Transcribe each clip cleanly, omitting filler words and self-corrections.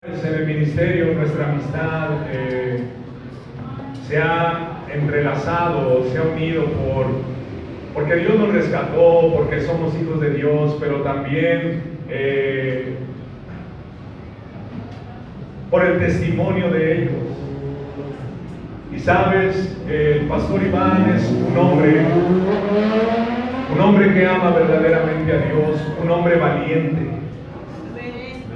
En el ministerio nuestra amistad se ha entrelazado, se ha unido porque Dios nos rescató, porque somos hijos de Dios, pero también por el testimonio de ellos. Y sabes, el pastor Iván es un hombre que ama verdaderamente a Dios, un hombre valiente,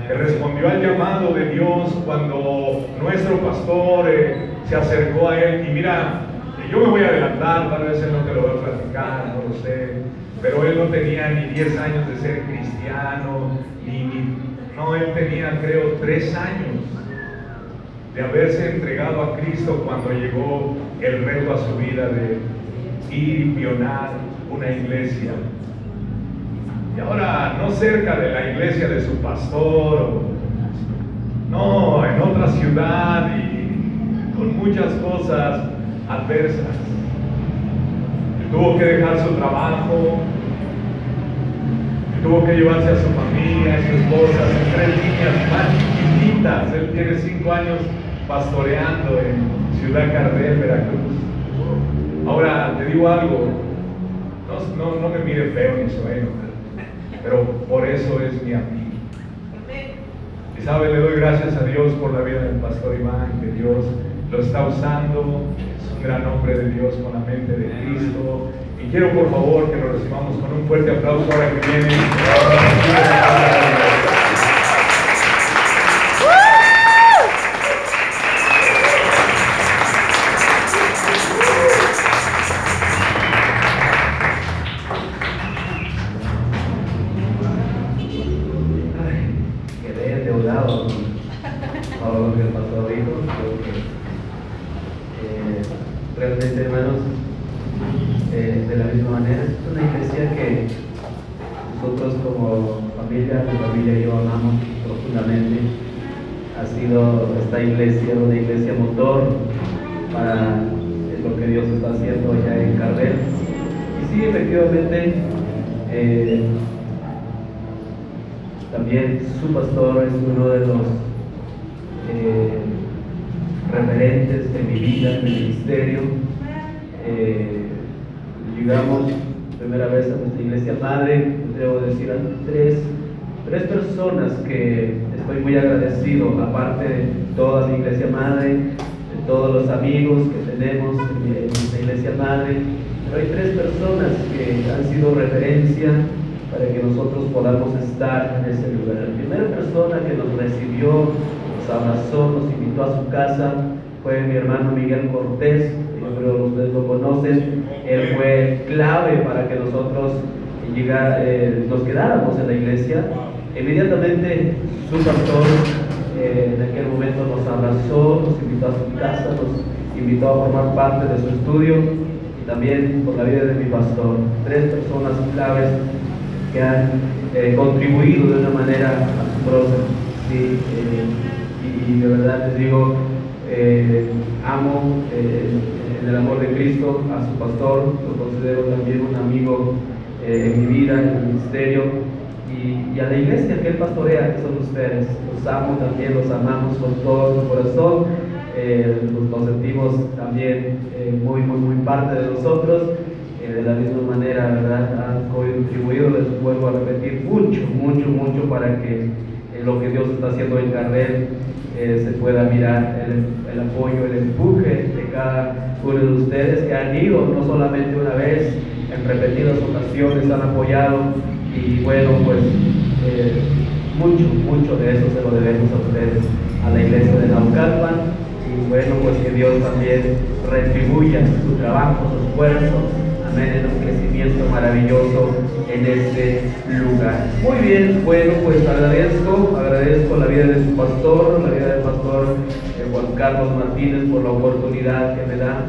que respondió al llamado de Dios cuando nuestro pastor se acercó a él. Y mira, yo me voy a adelantar, tal vez él no te lo va a platicar, no lo sé, pero él no tenía ni 10 años de ser cristiano, no, él tenía creo 3 años de haberse entregado a Cristo cuando llegó el reto a su vida de ir y pionar una iglesia. Y ahora, no cerca de la iglesia de su pastor, no, en otra ciudad y con muchas cosas adversas. Tuvo que dejar su trabajo, tuvo que llevarse a su familia, a su esposa, a sus 3 niñas más chiquititas. Él tiene 5 años pastoreando en Ciudad Cardel, Veracruz. Ahora, te digo algo, no me mire feo ni sueno, pero por eso es mi amigo. Y sabe, le doy gracias a Dios por la vida del pastor Iván, que Dios lo está usando, es un gran hombre de Dios con la mente de Cristo. Y quiero por favor que lo recibamos con un fuerte aplauso ahora que viene. Realmente, hermanos, de la misma manera, es una iglesia que nosotros como familia, mi familia y yo amamos profundamente. Ha sido esta iglesia una iglesia motor para lo que Dios está haciendo allá en Cardel. Y sí, efectivamente, también su pastor es uno de los referentes de mi vida, en mi ministerio. Llegamos primera vez a nuestra iglesia madre, debo decir a tres personas que estoy muy agradecido, aparte de toda mi iglesia madre, de todos los amigos que tenemos en nuestra iglesia madre, pero hay 3 personas que han sido referencia para que nosotros podamos estar en ese lugar. La primera persona que nos recibió, nos abrazó, nos invitó a su casa, fue mi hermano Miguel Cortés. Yo creo que ustedes lo conocen. Él fue clave para que nosotros nos quedáramos en la iglesia. Inmediatamente su pastor en aquel momento nos abrazó, nos invitó a su casa, nos invitó a formar parte de su estudio, y también por la vida de mi pastor. 3 personas claves que han contribuido de una manera asombrosa. Sí, y de verdad les digo, amo en el amor de Cristo a su pastor, lo considero también un amigo en mi vida, en el ministerio, y a la iglesia que él pastorea, que son ustedes. Los amo también, los amamos con todo su corazón, nos sentimos también muy parte de nosotros. De la misma manera, ¿verdad? Han contribuido, les vuelvo a repetir, mucho para que lo que Dios está haciendo en Cardel se pueda mirar, el apoyo, el empuje de cada uno de ustedes que han ido no solamente una vez, en repetidas ocasiones han apoyado. Y bueno, pues mucho de eso se lo debemos a ustedes, a la iglesia de Naucalpan. Y bueno, pues que Dios también retribuya su trabajo, su esfuerzo, amén, en un crecimiento maravilloso en este lugar. Muy bien, bueno, pues agradezco la vida de su pastor, la vida del pastor Juan Carlos Martínez, por la oportunidad que me da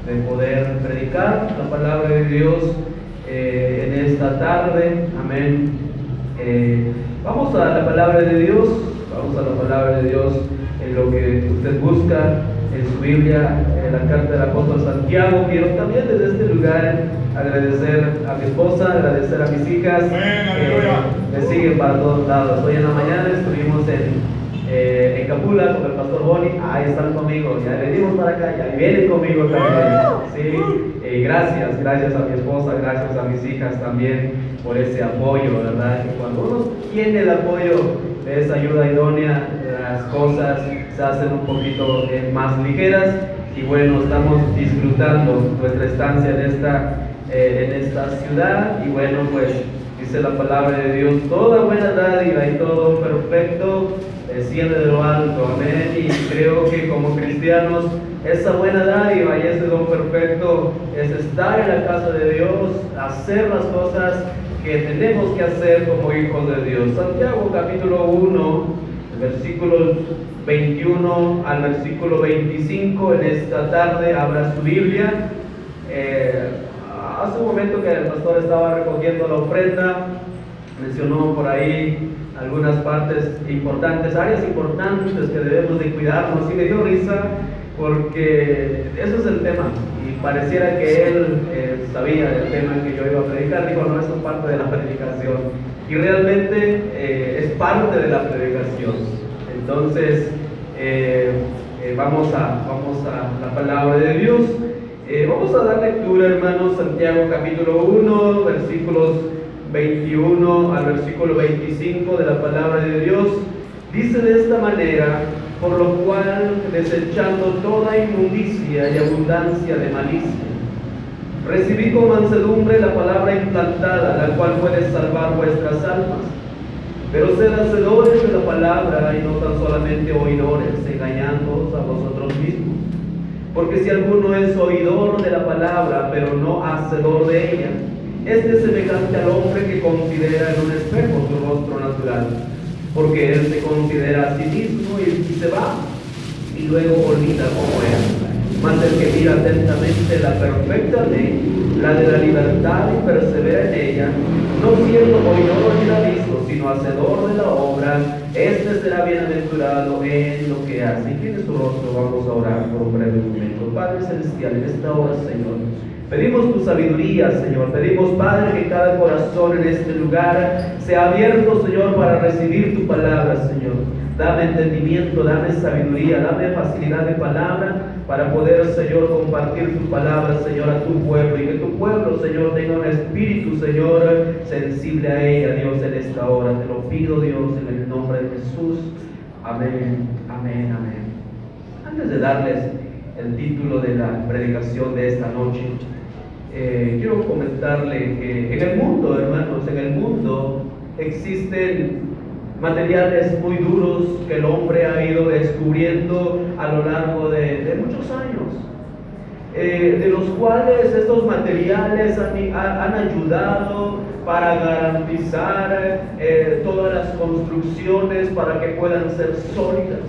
de poder predicar la palabra de Dios en esta tarde, amén. Vamos a la palabra de Dios, en lo que usted busca en su Biblia, en la carta del apóstol Santiago. Quiero también desde este lugar agradecer a mi esposa, agradecer a mis hijas, me siguen para todos lados. Hoy en la mañana estuvimos en Tapula, con el pastor Boni, ahí están conmigo, ya venimos para acá, ya vienen conmigo también. Sí, gracias a mi esposa, gracias a mis hijas también por ese apoyo, ¿verdad? Que cuando uno tiene el apoyo de esa ayuda idónea, las cosas se hacen un poquito más ligeras. Y bueno, estamos disfrutando nuestra estancia en esta ciudad. Y bueno, pues dice la palabra de Dios: toda buena dádiva y todo perfecto desciende de lo alto. Amén. Y creo que como cristianos, esa buena dádiva y ese don perfecto es estar en la casa de Dios, hacer las cosas que tenemos que hacer como hijos de Dios. Santiago capítulo 1, versículos 21 al versículo 25. En esta tarde abra su Biblia. Hace un momento que el pastor estaba recogiendo la ofrenda, mencionó por ahí algunas partes importantes, áreas importantes que debemos de cuidarnos, y me dio risa porque eso es el tema, y pareciera que él sabía del tema que yo iba a predicar. Dijo: no, eso es parte de la predicación, y realmente es parte de la predicación. Entonces, vamos a la palabra de Dios. Vamos a dar lectura, hermanos. Santiago capítulo 1, versículos 21 al versículo 25 de la palabra de Dios. Dice de esta manera: por lo cual, desechando toda inmundicia y abundancia de malicia, recibid con mansedumbre la palabra implantada, la cual puede salvar vuestras almas. Pero sed hacedores de la palabra y no tan solamente oidores, engañándoos a vosotros mismos. Porque si alguno es oidor de la palabra, pero no hacedor de ella, este es semejante al hombre que considera en un espejo su rostro natural. Porque él se considera a sí mismo y se va, y luego olvida cómo era. Mas el que mira atentamente la perfecta ley, la de la libertad, y persevera en ella, no siendo oidor olvidadizo, sino hacedor de la obra, este será bienaventurado en lo que hace. Incline su rostro, vamos a orar por un breve momento. Padre celestial, en esta hora, Señor, pedimos tu sabiduría, Señor. Pedimos, Padre, que cada corazón en este lugar sea abierto, Señor, para recibir tu palabra, Señor. Dame entendimiento, dame sabiduría, dame facilidad de palabra para poder, Señor, compartir tu palabra, Señor, a tu pueblo, y que tu pueblo, Señor, tenga un espíritu, Señor, sensible a ella, Dios, en esta hora. Te lo pido, Dios, en el nombre de Jesús. Amén, amén, amén. Antes de darles el título de la predicación de esta noche, quiero comentarle que en el mundo, hermanos, en el mundo existen materiales muy duros que el hombre ha ido descubriendo a lo largo de muchos años, de los cuales estos materiales han ayudado para garantizar todas las construcciones para que puedan ser sólidas.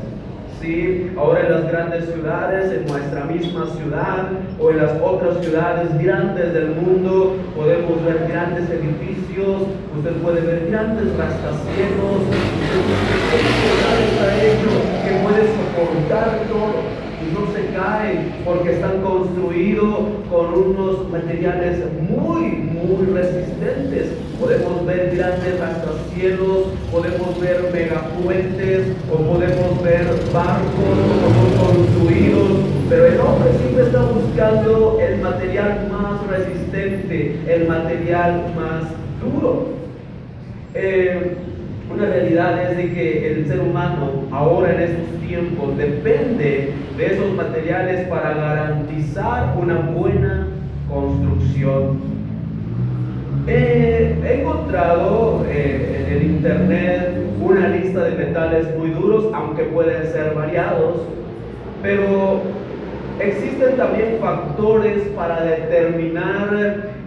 Sí, ahora en las grandes ciudades, en nuestra misma ciudad o en las otras ciudades grandes del mundo, podemos ver grandes edificios. Usted puede ver grandes rascacielos. Está hecho que puede soportar todo y no se cae, porque están construidos con unos materiales muy resistentes. Podemos ver grandes rascacielos, podemos ver megapuentes, o podemos ver barcos como son construidos, pero el hombre siempre está buscando el material más resistente, el material más duro. Una realidad es de que el ser humano ahora en estos tiempos depende de esos materiales para garantizar una buena construcción. He encontrado en el internet una lista de metales muy duros, aunque pueden ser variados, pero existen también factores para determinar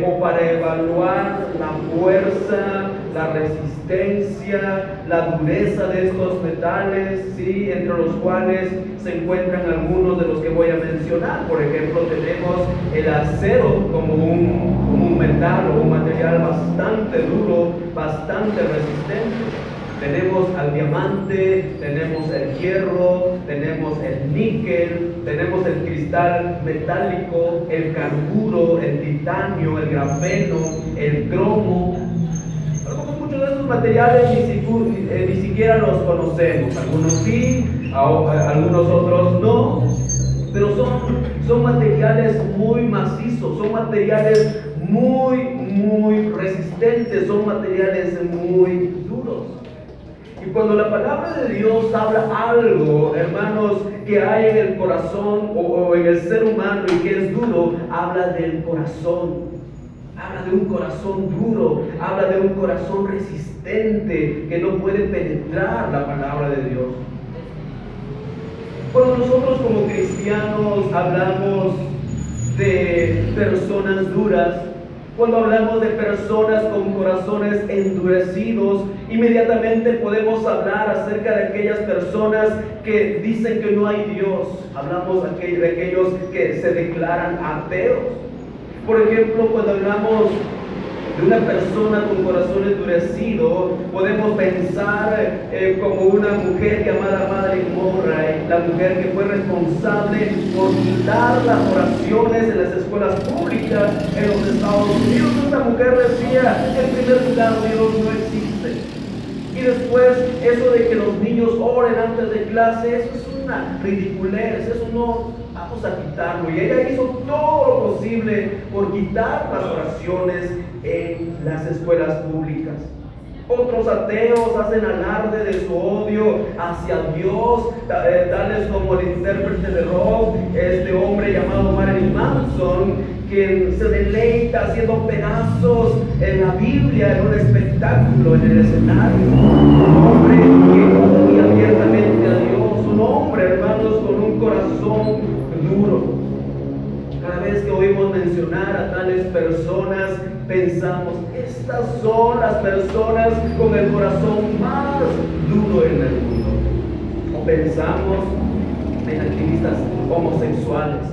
o para evaluar la fuerza, la resistencia, la dureza de estos metales, ¿sí? Entre los cuales se encuentran algunos de los que voy a mencionar. Por ejemplo, tenemos el acero como un metal o un material bastante duro, bastante resistente. Tenemos al diamante, tenemos el hierro, tenemos el níquel, tenemos el cristal metálico, el carburo, el titanio, el grafeno, el cromo. Muchos de estos materiales ni siquiera los conocemos. Algunos sí, algunos otros no, pero son materiales muy macizos, son materiales muy resistentes, son materiales muy duros. Y cuando la palabra de Dios habla algo, hermanos, que hay en el corazón o en el ser humano y que es duro, habla del corazón. Habla de un corazón duro, habla de un corazón resistente que no puede penetrar la palabra de Dios. Cuando nosotros como cristianos hablamos de personas duras, cuando hablamos de personas con corazones endurecidos, inmediatamente podemos hablar acerca de aquellas personas que dicen que no hay Dios. Hablamos de aquellos que se declaran ateos. Por ejemplo, cuando hablamos de una persona con corazón endurecido, podemos pensar como una mujer llamada Madeleine Murray, la mujer que fue responsable por quitar las oraciones en las escuelas públicas en los Estados Unidos. Esta mujer decía, en primer lugar, Dios no existe. Y después, eso de que los niños oren antes de clase, eso es una ridiculez, eso no, vamos a quitarlo. Y ella hizo todo lo posible por quitar las oraciones en las escuelas públicas. Otros ateos hacen alarde de su odio hacia Dios, tales como el intérprete de rock, este hombre llamado Marilyn Manson, quien se deleita haciendo pedazos en la Biblia, en un espectáculo, en el escenario. Un hombre que odia abiertamente a Dios, un hombre, hermanos, con un corazón duro. Cada vez que oímos mencionar a tales personas, pensamos, estas son las personas con el corazón más duro en el mundo. O pensamos en activistas homosexuales.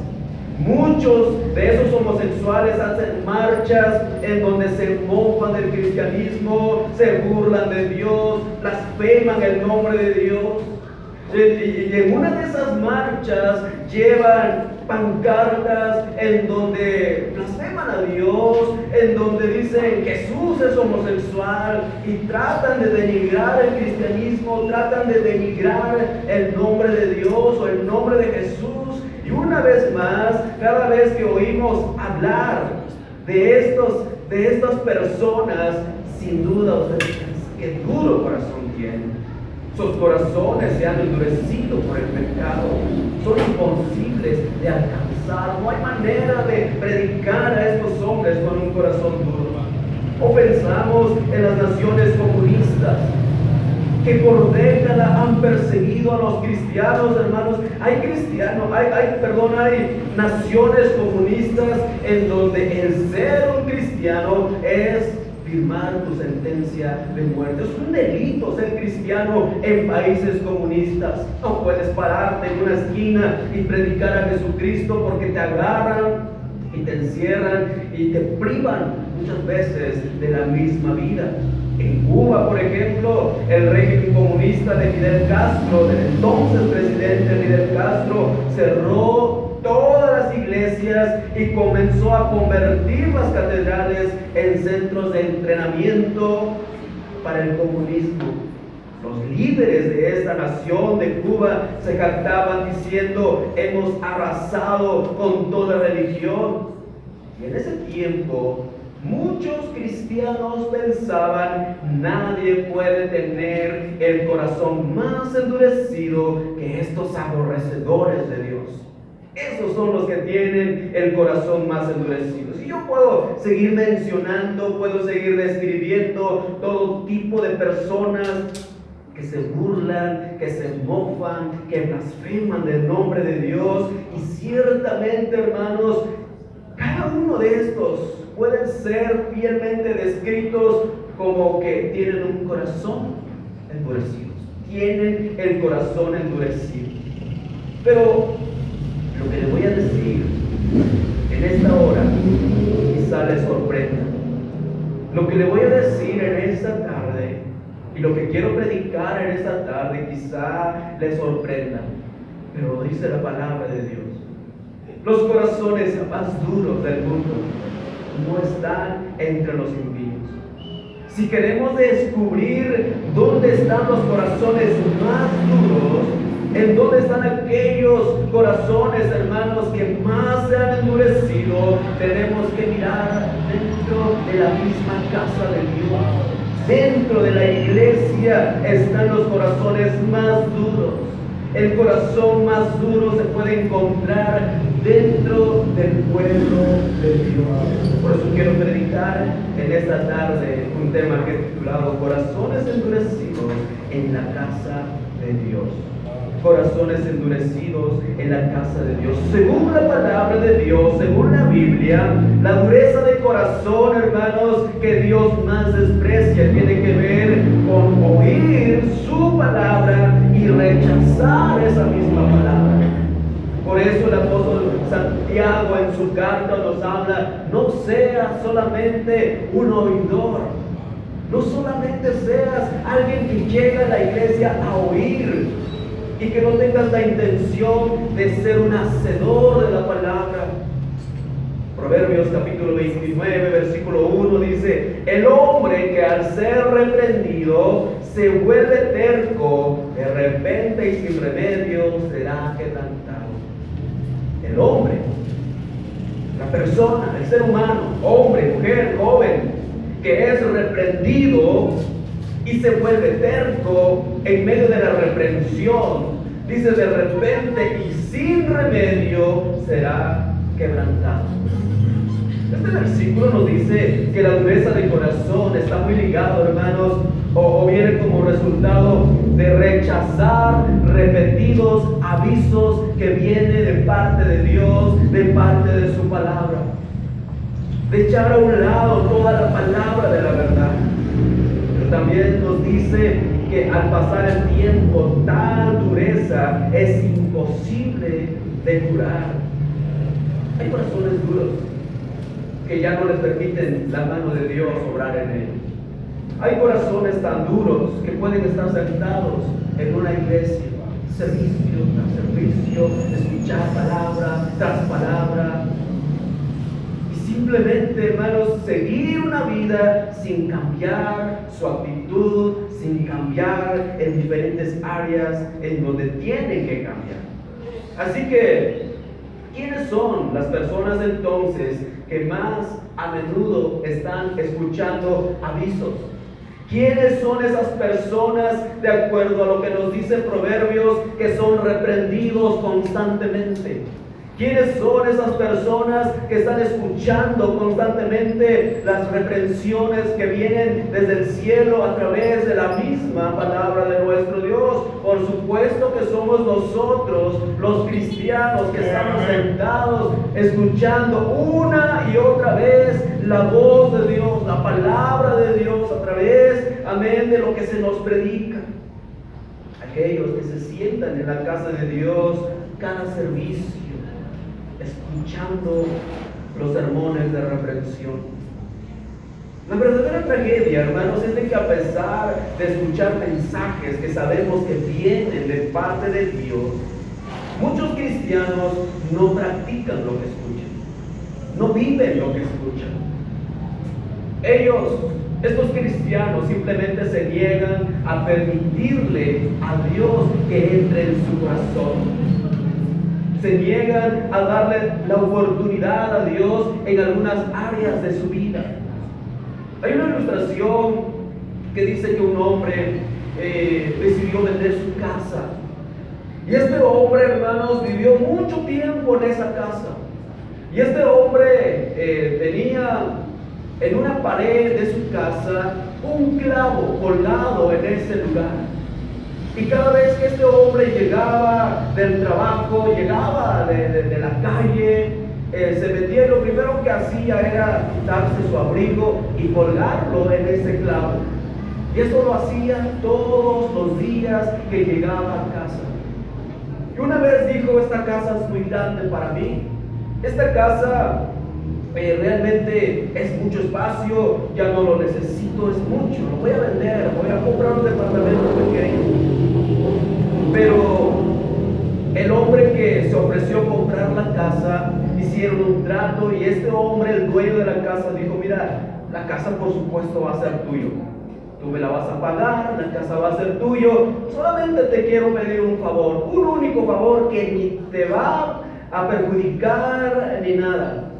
Muchos de esos homosexuales hacen marchas en donde se mofan del cristianismo, se burlan de Dios, blasfeman el nombre de Dios. Y en una de esas marchas llevan pancartas en donde blasfeman a Dios, en donde dicen Jesús es homosexual y tratan de denigrar el cristianismo, tratan de denigrar el nombre de Dios o el nombre de Jesús. Y una vez más, cada vez que oímos hablar de estas personas, sin duda ustedes piensan qué duro corazón tienen. Sus corazones se han endurecido por el pecado, son imposibles de alcanzar. No hay manera de predicar a estos hombres con un corazón duro. O pensamos en las naciones comunistas, que por décadas han perseguido a los cristianos, hermanos. Hay naciones comunistas en donde el ser un cristiano es firmar tu sentencia de muerte. Es un delito ser cristiano en países comunistas. No puedes pararte en una esquina y predicar a Jesucristo porque te agarran y te encierran y te privan muchas veces de la misma vida. En Cuba, por ejemplo, el régimen comunista de Fidel Castro, del entonces presidente Fidel Castro, cerró todas las iglesias y comenzó a convertir las catedrales en centros de entrenamiento para el comunismo. Los líderes de esta nación de Cuba se jactaban diciendo, hemos arrasado con toda religión. Y en ese tiempo, muchos cristianos pensaban, nadie puede tener el corazón más endurecido que estos aborrecedores de Dios. Esos son los que tienen el corazón más endurecido. Y yo puedo seguir mencionando, puedo seguir describiendo todo tipo de personas que se burlan, que se mofan, que blasfeman del nombre de Dios. Y ciertamente, hermanos, cada uno de estos pueden ser fielmente descritos como que tienen un corazón endurecido. Tienen el corazón endurecido. Pero lo que le voy a decir en esta hora quizá les sorprenda. Lo que le voy a decir en esta tarde y lo que quiero predicar en esta tarde quizá les sorprenda. Pero lo dice la palabra de Dios. Los corazones más duros del mundo no están entre los impíos. Si queremos descubrir dónde están los corazones más duros, ¿En dónde están aquellos corazones, hermanos, que más se han endurecido? Tenemos que mirar dentro de la misma casa de Dios. Dentro de la iglesia están los corazones más duros. El corazón más duro se puede encontrar dentro del pueblo de Dios. Por eso quiero predicar en esta tarde un tema que he titulado Corazones endurecidos en la casa de Dios. Corazones endurecidos en la casa de Dios. Según la palabra de Dios, según la Biblia, la dureza de corazón, hermanos, que Dios más desprecia tiene que ver con oír su palabra y rechazar esa misma palabra. Por eso el apóstol Santiago en su carta nos habla: no seas solamente un oidor, no solamente seas alguien que llega a la iglesia a oír, y que no tengas la intención de ser un hacedor de la palabra. Proverbios capítulo 29, versículo 1 dice: el hombre que al ser reprendido se vuelve terco, de repente y sin remedio será quebrantado. El hombre, la persona, el ser humano, hombre, mujer, joven, que es reprendido y se vuelve terco en medio de la reprensión, dice: de repente y sin remedio será quebrantado. Este versículo nos dice que la dureza de corazón está muy ligado, hermanos, o viene como resultado de rechazar repetidos avisos que vienen de parte de Dios, de parte de su palabra, de echar a un lado toda la palabra de la verdad. También nos dice que al pasar el tiempo, tal dureza es imposible de curar. Hay corazones duros que ya no les permiten la mano de Dios obrar en ellos. Hay corazones tan duros que pueden estar sentados en una iglesia, servicio tras servicio, escuchar palabra tras palabra, simplemente, hermanos, seguir una vida sin cambiar su actitud, sin cambiar en diferentes áreas en donde tienen que cambiar. Así que, ¿quiénes son las personas entonces que más a menudo están escuchando avisos? ¿Quiénes son esas personas, de acuerdo a lo que nos dice Proverbios, que son reprendidos constantemente? ¿Quiénes son esas personas que están escuchando constantemente las reprensiones que vienen desde el cielo a través de la misma palabra de nuestro Dios? Por supuesto que somos nosotros, los cristianos, que estamos sentados escuchando una y otra vez la voz de Dios, la palabra de Dios a través, amén, de lo que se nos predica. Aquellos que se sientan en la casa de Dios cada servicio, escuchando los sermones de reprensión. La verdadera tragedia, hermanos, es de que a pesar de escuchar mensajes que sabemos que vienen de parte de Dios, muchos cristianos no practican lo que escuchan, no viven lo que escuchan. Estos cristianos simplemente se niegan a permitirle a Dios que entre en su corazón. Se niegan a darle la oportunidad a Dios en algunas áreas de su vida. Hay una ilustración que dice que un hombre decidió vender su casa. Y este hombre, hermanos, vivió mucho tiempo en esa casa. Y este hombre tenía en una pared de su casa un clavo colgado en ese lugar. Y cada vez que este hombre llegaba del trabajo, llegaba de la calle, se metía y lo primero que hacía era quitarse su abrigo y colgarlo en ese clavo. Y eso lo hacía todos los días que llegaba a casa. Y una vez dijo: esta casa es muy grande para mí. Esta casa realmente es mucho espacio, ya no lo necesito, es mucho, lo voy a vender, voy a comprar un departamento pequeño. Pero el hombre que se ofreció a comprar la casa, hicieron un trato y este hombre, el dueño de la casa, dijo: mira, la casa por supuesto va a ser tuyo, tú me la vas a pagar, la casa va a ser tuyo, solamente te quiero pedir un favor, un único favor que ni te va a perjudicar ni nada.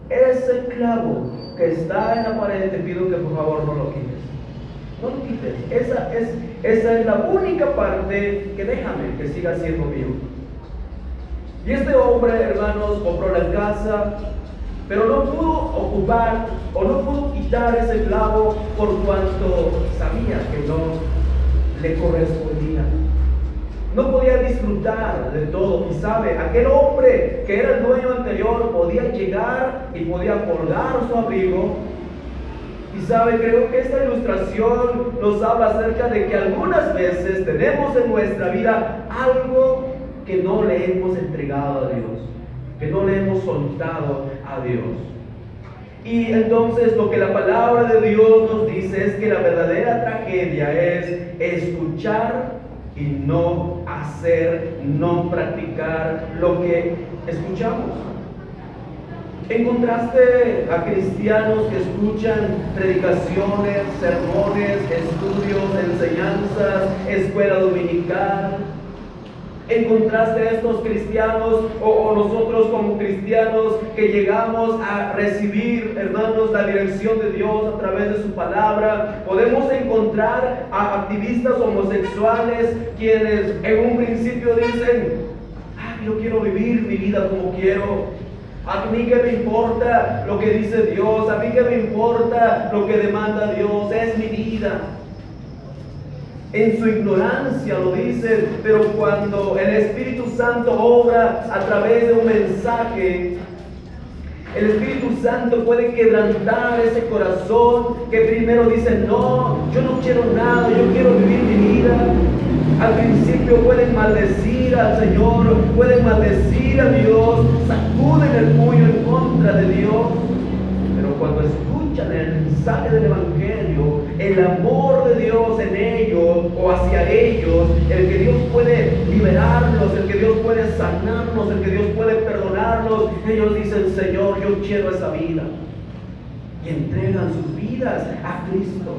Ese clavo que está en la pared, te pido que por favor no lo quites. No lo quites. Esa es la única parte que déjame que siga siendo mío. Y este hombre, hermanos, compró la casa, pero no pudo ocupar o no pudo quitar ese clavo por cuanto sabía que no le correspondía. No podía disfrutar de todo. Y sabe, aquel hombre que era el dueño anterior podía llegar y podía colgar su abrigo. Y sabe, creo que esta ilustración nos habla acerca de que algunas veces tenemos en nuestra vida algo que no le hemos entregado a Dios, que no le hemos soltado a Dios. Y entonces lo que la palabra de Dios nos dice es que la verdadera tragedia es escuchar y no hacer, no practicar lo que escuchamos. Encontraste a cristianos que escuchan predicaciones, sermones, estudios, enseñanzas, escuela dominical. Encontraste a estos cristianos o nosotros como cristianos que llegamos a recibir, hermanos, la dirección de Dios a través de su palabra. Podemos encontrar a activistas homosexuales quienes en un principio dicen: yo quiero vivir mi vida como quiero. A mí que me importa lo que dice Dios, a mí que me importa lo que demanda Dios, es mi vida. En su ignorancia lo dicen, pero cuando el Espíritu Santo obra a través de un mensaje, el Espíritu Santo puede quebrantar ese corazón que primero dice: no, yo no quiero nada, yo quiero vivir mi vida. Al principio pueden maldecir al Señor, pueden maldecir a Dios, sacuden el puño en contra de Dios, pero cuando escuchan el mensaje del Evangelio, el amor de Dios en ellos o hacia ellos, el que Dios puede liberarlos, el que Dios puede sanarnos, el que Dios puede perdonarlos, ellos dicen: Señor, yo quiero esa vida. Y entregan sus vidas a Cristo,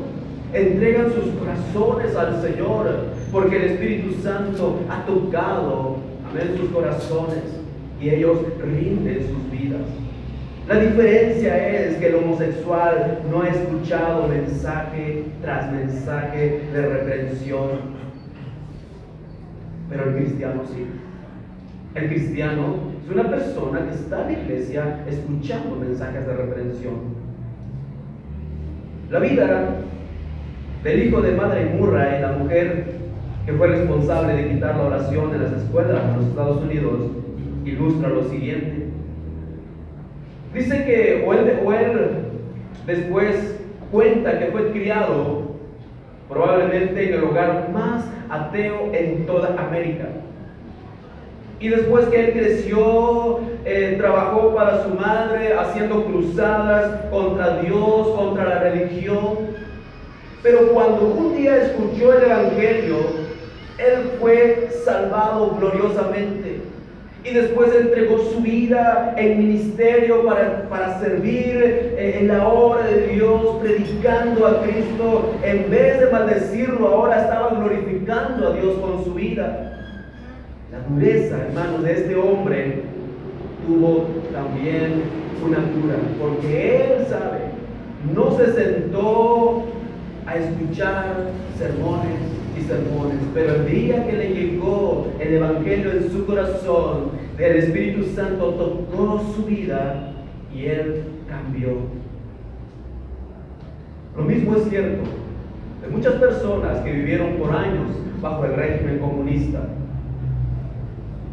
entregan sus corazones al Señor, porque el Espíritu Santo ha tocado, amén, sus corazones, y ellos rinden sus vidas. La diferencia es que el homosexual no ha escuchado mensaje tras mensaje de reprensión, pero el cristiano sí. El cristiano es una persona que está en la iglesia escuchando mensajes de reprensión. La vida del hijo de Madre Murray, la mujer que fue responsable de quitar la oración en las escuelas en los Estados Unidos, ilustra lo siguiente. Dice que o él después cuenta que fue criado probablemente en el hogar más ateo en toda América. Y después que él creció, trabajó para su madre haciendo cruzadas contra Dios, contra la religión. Pero cuando un día escuchó el Evangelio, él fue salvado gloriosamente. Y después entregó su vida en ministerio para servir en la obra de Dios, predicando a Cristo. En vez de maldecirlo, ahora estaba glorificando a Dios con su vida. La dureza, hermanos, de este hombre tuvo también una cura, porque él sabe, no se sentó a escuchar sermones y sermones, pero el día que le llegó el Evangelio en su corazón, el Espíritu Santo tocó su vida y él cambió. Lo mismo es cierto de muchas personas que vivieron por años bajo el régimen comunista.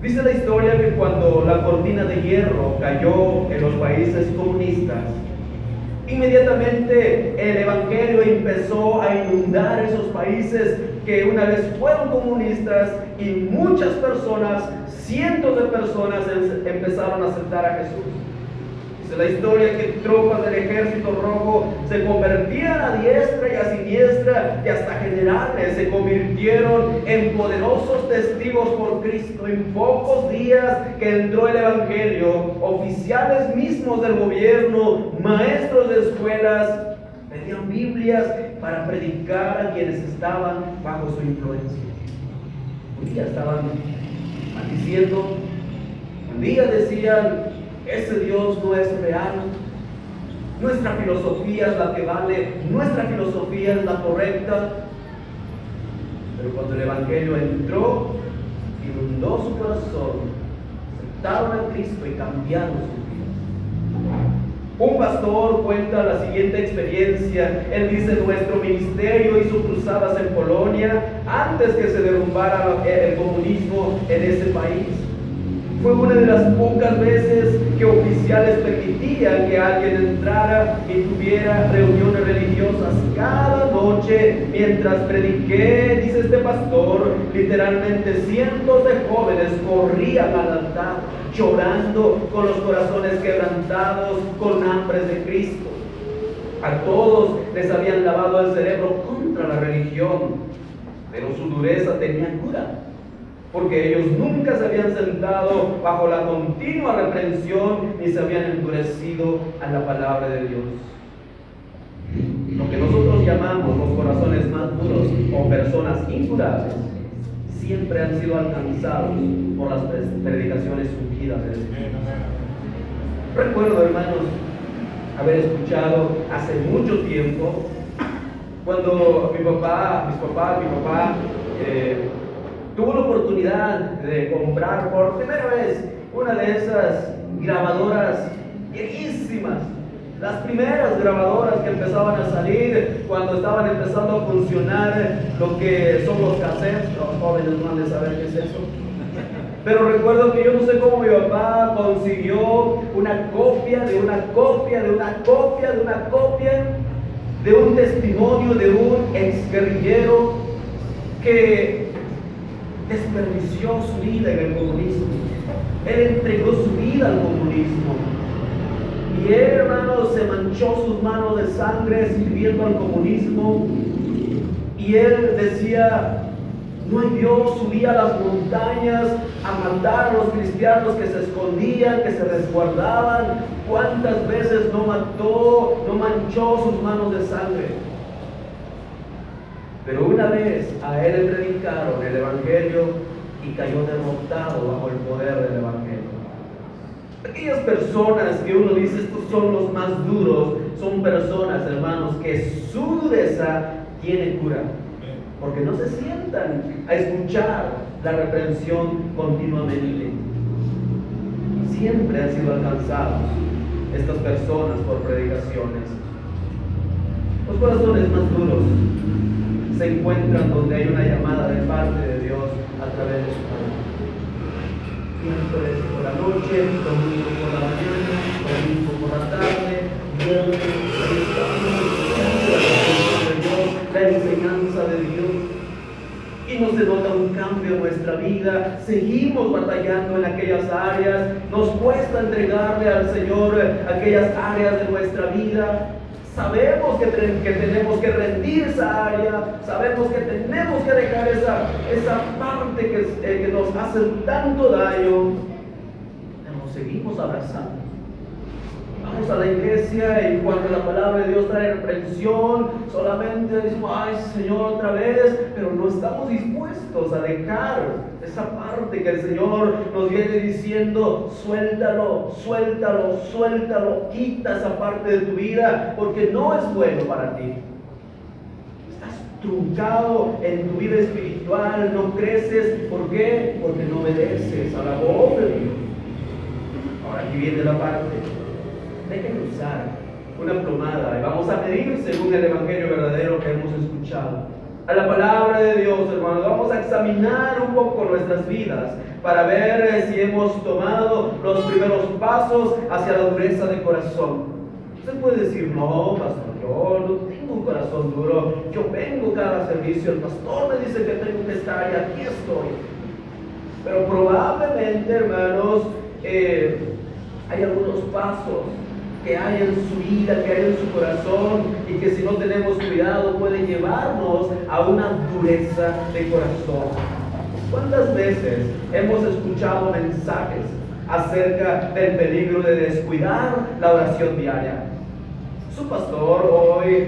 Dice la historia que cuando la cortina de hierro cayó en los países comunistas, inmediatamente el Evangelio empezó a inundar esos países que una vez fueron comunistas, y muchas personas, cientos de personas empezaron a aceptar a Jesús. Dice la historia que tropas del ejército rojo se convertían a diestra y a siniestra, y hasta generales se convirtieron en poderosos testigos por Cristo. En pocos días que entró el Evangelio, oficiales mismos del gobierno, maestros de escuelas, pedían Biblias para predicar a quienes estaban bajo su influencia. Un día estaban maldiciendo, un día decían, ese Dios no es real, nuestra filosofía es la que vale, nuestra filosofía es la correcta. Pero cuando el Evangelio entró, inundó su corazón, aceptaron a Cristo y cambiaron sus vidas. Un pastor cuenta la siguiente experiencia. Él dice, nuestro ministerio hizo cruzadas en Polonia antes que se derrumbara el comunismo en ese país. Fue una de las pocas veces que oficiales permitían que alguien entrara y tuviera reuniones religiosas cada noche mientras prediqué, dice este pastor. Literalmente cientos de jóvenes corrían al altar llorando, con los corazones quebrantados, con hambre de Cristo. A todos les habían lavado el cerebro contra la religión, pero su dureza tenía cura, porque ellos nunca se habían sentado bajo la continua reprensión ni se habían endurecido a la palabra de Dios. Lo que nosotros llamamos los corazones más duros o personas incurables siempre han sido alcanzados por las predicaciones ungidas de Dios. Recuerdo, hermanos, haber escuchado hace mucho tiempo cuando mi papá tuvo la oportunidad de comprar por primera vez una de esas grabadoras viejísimas, las primeras grabadoras que empezaban a salir cuando estaban empezando a funcionar lo que son los cassettes. Los jóvenes no han de saber qué es eso. Pero recuerdo que yo no sé cómo mi papá consiguió una copia de una copia de una copia de una copia de un testimonio de un exguerrillero que desperdició su vida en el comunismo. Él entregó su vida al comunismo. Y él, hermano, se manchó sus manos de sangre sirviendo al comunismo. Y él decía, no hay Dios, subía a las montañas a matar a los cristianos que se escondían, que se resguardaban. ¿Cuántas veces no mató, no manchó sus manos de sangre? Pero una vez a él le predicaron el Evangelio y cayó derrotado bajo el poder del Evangelio. Aquellas personas que uno dice estos son los más duros, son personas, hermanos, que su dureza tiene cura, porque no se sientan a escuchar la reprensión continuamente. Siempre han sido alcanzados estas personas por predicaciones. Los corazones más duros se encuentran donde hay una llamada de parte de Dios a través de su palabra. Miércoles por la noche, domingo por la mañana, domingo por la tarde, la enseñanza de Dios. Y no se nota un cambio en nuestra vida, seguimos batallando en aquellas áreas, nos cuesta entregarle al Señor aquellas áreas de nuestra vida. Sabemos que tenemos que rendir esa área, sabemos que tenemos que dejar esa parte que nos hace tanto daño, pero seguimos abrazando. Vamos a la iglesia y cuando la palabra de Dios trae reprensión, solamente decimos, ay Señor, otra vez, pero no estamos dispuestos a dejar esa parte que el Señor nos viene diciendo, suéltalo, suéltalo, suéltalo, quita esa parte de tu vida, porque no es bueno para ti. Estás truncado en tu vida espiritual, no creces, ¿por qué? Porque no obedeces a la voz de Dios. Ahora aquí viene la parte. Déjenme usar una plomada y vamos a medir según el Evangelio verdadero que hemos escuchado. A la palabra de Dios, hermanos, vamos a examinar un poco nuestras vidas para ver si hemos tomado los primeros pasos hacia la dureza de corazón. Usted puede decir, no, pastor, yo no tengo un corazón duro, yo vengo cada servicio, el pastor me dice que tengo que estar y aquí estoy. Pero probablemente, hermanos, hay algunos pasos que hay en su vida, que hay en su corazón y que si no tenemos cuidado pueden llevarnos a una dureza de corazón. ¿Cuántas veces hemos escuchado mensajes acerca del peligro de descuidar la oración diaria? Su pastor hoy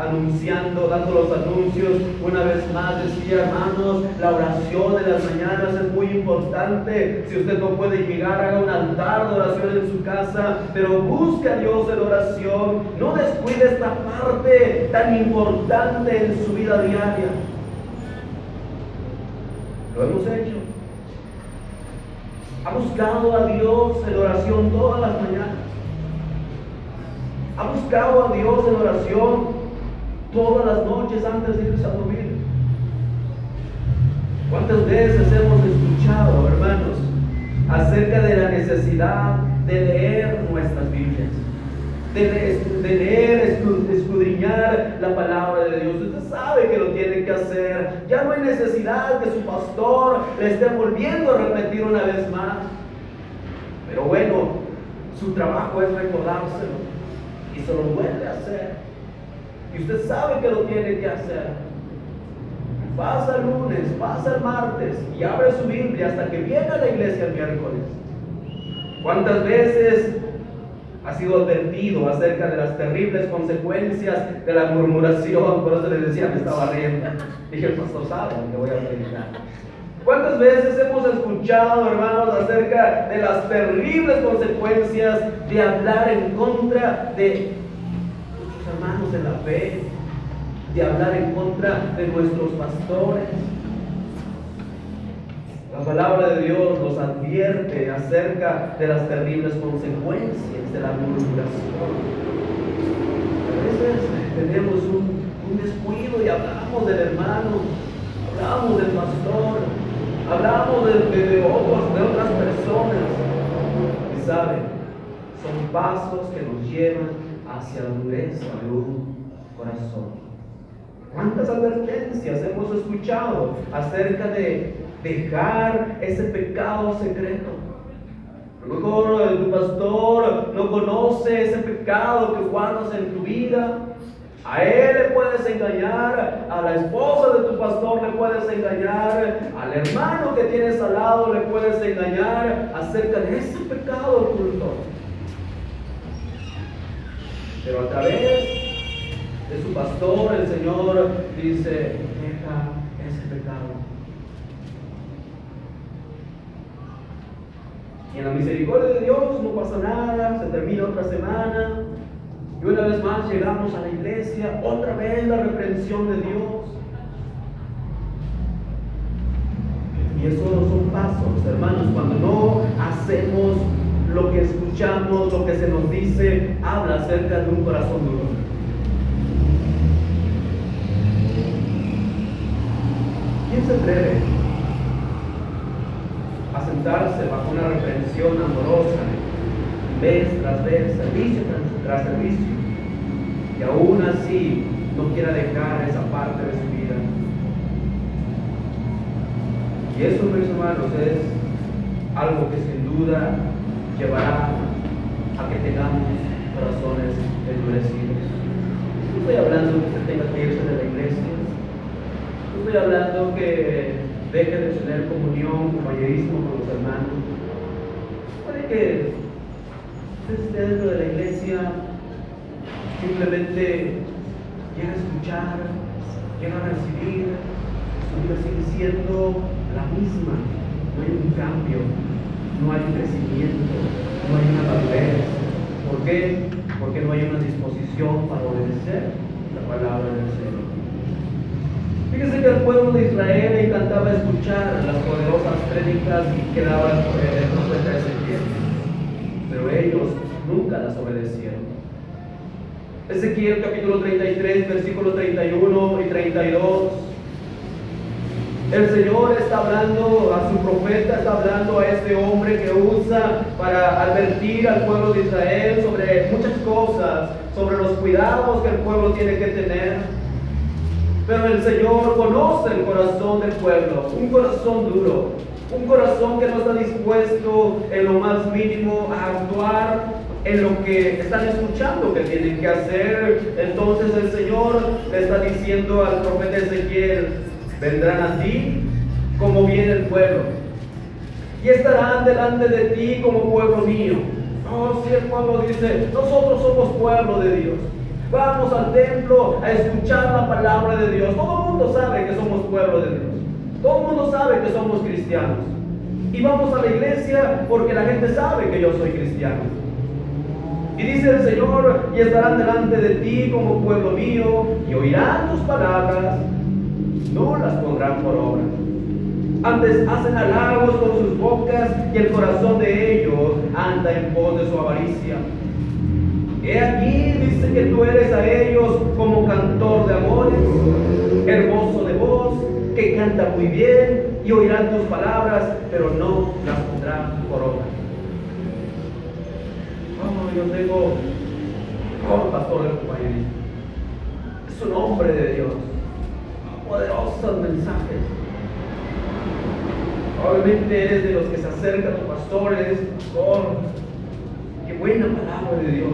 anunciando, dando los anuncios, una vez más decía: hermanos, la oración de las mañanas es muy importante. Si usted no puede llegar, haga un altar de oración en su casa, pero busque a Dios en oración. No descuide esta parte tan importante en su vida diaria. Lo hemos hecho. Ha buscado a Dios en oración todas las mañanas. Ha buscado a Dios en oración todas las noches antes de irse a dormir. ¿Cuántas veces hemos escuchado, hermanos, acerca de la necesidad de leer nuestras Biblias? De leer, escudriñar la palabra de Dios. Usted sabe que lo tiene que hacer. Ya no hay necesidad que su pastor le esté volviendo a repetir una vez más. Pero bueno, su trabajo es recordárselo. Y se lo vuelve a hacer. Y usted sabe que lo tiene que hacer. Pasa el lunes, pasa el martes y abre su Biblia hasta que viene a la iglesia el miércoles. ¿Cuántas veces ha sido advertido acerca de las terribles consecuencias de la murmuración? Por eso les decía, me estaba riendo. Dije: el pastor sabe que voy a predicar. ¿Cuántas veces hemos escuchado, hermanos, acerca de las terribles consecuencias de hablar en contra de nuestros hermanos en la fe, de hablar en contra de nuestros pastores? La palabra de Dios nos advierte acerca de las terribles consecuencias de la murmuración. A veces tenemos un descuido y hablamos del hermano, hablamos del pastor, hablamos de otras personas. Y saben, son pasos que nos llevan hacia la dureza de un corazón. ¿Cuántas advertencias hemos escuchado acerca de dejar ese pecado secreto? A lo mejor tu pastor no conoce ese pecado que guardas en tu vida. A él le puedes engañar, a la esposa de tu pastor le puedes engañar, al hermano que tienes al lado le puedes engañar acerca de ese pecado oculto. Pero a través de su pastor, el Señor dice: deja ese pecado. Y en la misericordia de Dios no pasa nada, se termina otra semana. Y una vez más llegamos a la iglesia, otra vez la reprensión de Dios. Y esos son pasos, hermanos, cuando no hacemos lo que escuchamos, lo que se nos dice, habla acerca de un corazón duro. ¿Quién se atreve a sentarse bajo una reprensión amorosa, vez tras vez, servicio tras servicio, y aún así no quiera dejar esa parte de su vida? Y eso, mis hermanos, es algo que sin duda llevará a que tengamos corazones endurecidos. No estoy hablando que usted tenga que irse de la iglesia. No estoy hablando que deje de tener comunión, compañerismo con los hermanos. Puede que usted esté dentro de la iglesia, simplemente llega a escuchar, llega a recibir, su vida sigue siendo la misma. No hay un cambio, no hay un crecimiento, no hay una madurez. ¿Por qué? Porque no hay una disposición para obedecer la palabra del Señor. Fíjense que al pueblo de Israel le encantaba escuchar las poderosas prédicas que daba el profeta Ezequiel, pero ellos nunca las obedecieron. Ezequiel capítulo 33, versículos 31 y 32. El Señor está hablando a su profeta, está hablando a este hombre que usa para advertir al pueblo de Israel sobre muchas cosas, sobre los cuidados que el pueblo tiene que tener. Pero el Señor conoce el corazón del pueblo, un corazón duro, un corazón que no está dispuesto en lo más mínimo a actuar en lo que están escuchando que tienen que hacer. Entonces el Señor le está diciendo al profeta Ezequiel: vendrán a ti como viene el pueblo, y estarán delante de ti como pueblo mío. No, si el pueblo dice, nosotros somos pueblo de Dios, vamos al templo a escuchar la palabra de Dios. Todo el mundo sabe que somos pueblo de Dios. Todo el mundo sabe que somos cristianos. Y vamos a la iglesia porque la gente sabe que yo soy cristiano. Y dice el Señor, y estarán delante de ti como pueblo mío, y oirán tus palabras, no las pondrán por obra. Antes hacen halagos con sus bocas, y el corazón de ellos anda en pos de su avaricia. He aquí, dice que tú eres a ellos como cantor de amores, hermoso de voz, que canta muy bien, y oirán tus palabras, pero no las pondrán por obra. Yo tengo un pastor de compañerismo. Es un hombre de Dios, poderosos mensajes. Probablemente eres de los que se acercan a los pastores, pastor. Qué buena palabra de Dios,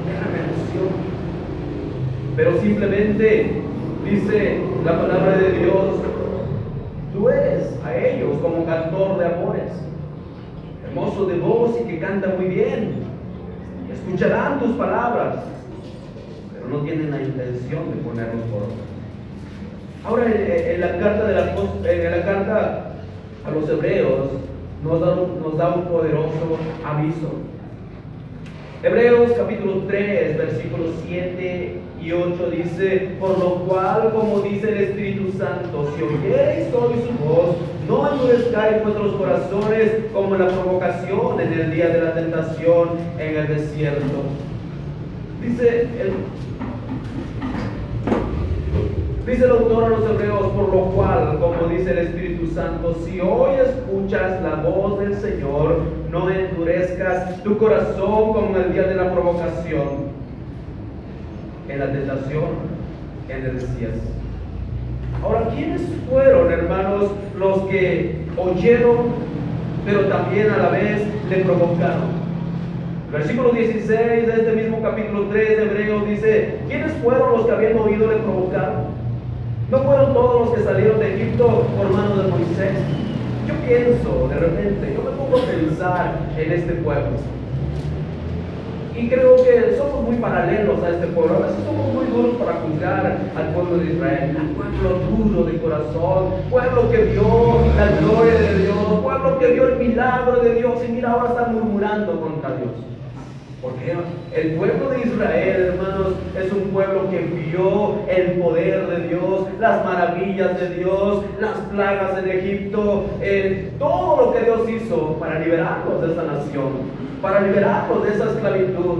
buena relación. Pero simplemente dice la palabra de Dios, tú eres a ellos como cantor de amores, hermoso de voz y que canta muy bien. Escucharán tus palabras, pero no tienen la intención de ponerlos por obra. Ahora en la carta a los hebreos nos da un poderoso aviso. Hebreos capítulo 3, versículos 7 y 8 dice, por lo cual, como dice el Espíritu Santo, si oyereis hoy su voz, no endurezcáis vuestros corazones como en la provocación en el día de la tentación en el desierto. Dice el autor a los hebreos, por lo cual, como dice el Espíritu Santo, si hoy escuchas la voz del Señor, no endurezcas tu corazón como en el día de la provocación en la tentación en el desierto. Ahora, ¿quiénes fueron, hermanos, los que oyeron, pero también a la vez le provocaron? Versículo 16 de este mismo capítulo 3 de Hebreos dice, ¿quiénes fueron los que habiendo oído le provocaron? ¿No fueron todos los que salieron de Egipto por mano de Moisés? Yo pienso, de repente, yo me pongo a pensar en este pueblo. Y creo que somos muy paralelos a este pueblo. A veces somos muy duros para juzgar al pueblo de Israel, al pueblo duro de corazón, pueblo que vio la gloria de Dios, pueblo que vio el milagro de Dios y mira, ahora están murmurando contra Dios. Porque el pueblo de Israel, hermanos, es un pueblo que vio el poder de Dios, las maravillas de Dios, las plagas en Egipto, todo lo que Dios hizo para liberarlos de esta nación, para liberarlos de esa esclavitud.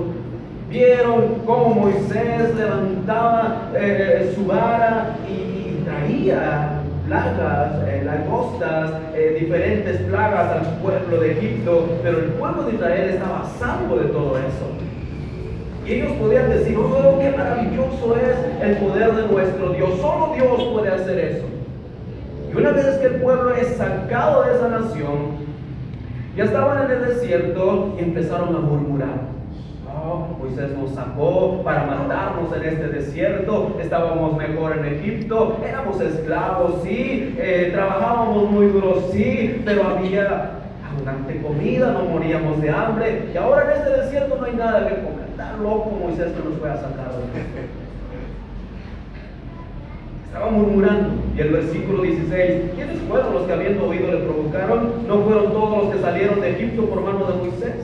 Vieron cómo Moisés levantaba su vara y traía plagas, langostas, diferentes plagas al pueblo de Egipto, pero el pueblo de Israel estaba a salvo de todo eso. Y ellos podían decir, oh, qué maravilloso es el poder de nuestro Dios, solo Dios puede hacer eso. Y una vez que el pueblo es sacado de esa nación, ya estaban en el desierto y empezaron a murmurar. Moisés nos sacó para matarnos en este desierto, estábamos mejor en Egipto, éramos esclavos, sí, trabajábamos muy duro, sí, pero había abundante comida, no moríamos de hambre, y ahora en este desierto no hay nada que comer. Tan loco Moisés que nos fue a sacar de Egipto. Estaba murmurando. Y el versículo 16, ¿quiénes fueron los que habiendo oído le provocaron? ¿No fueron todos los que salieron de Egipto por mano de Moisés?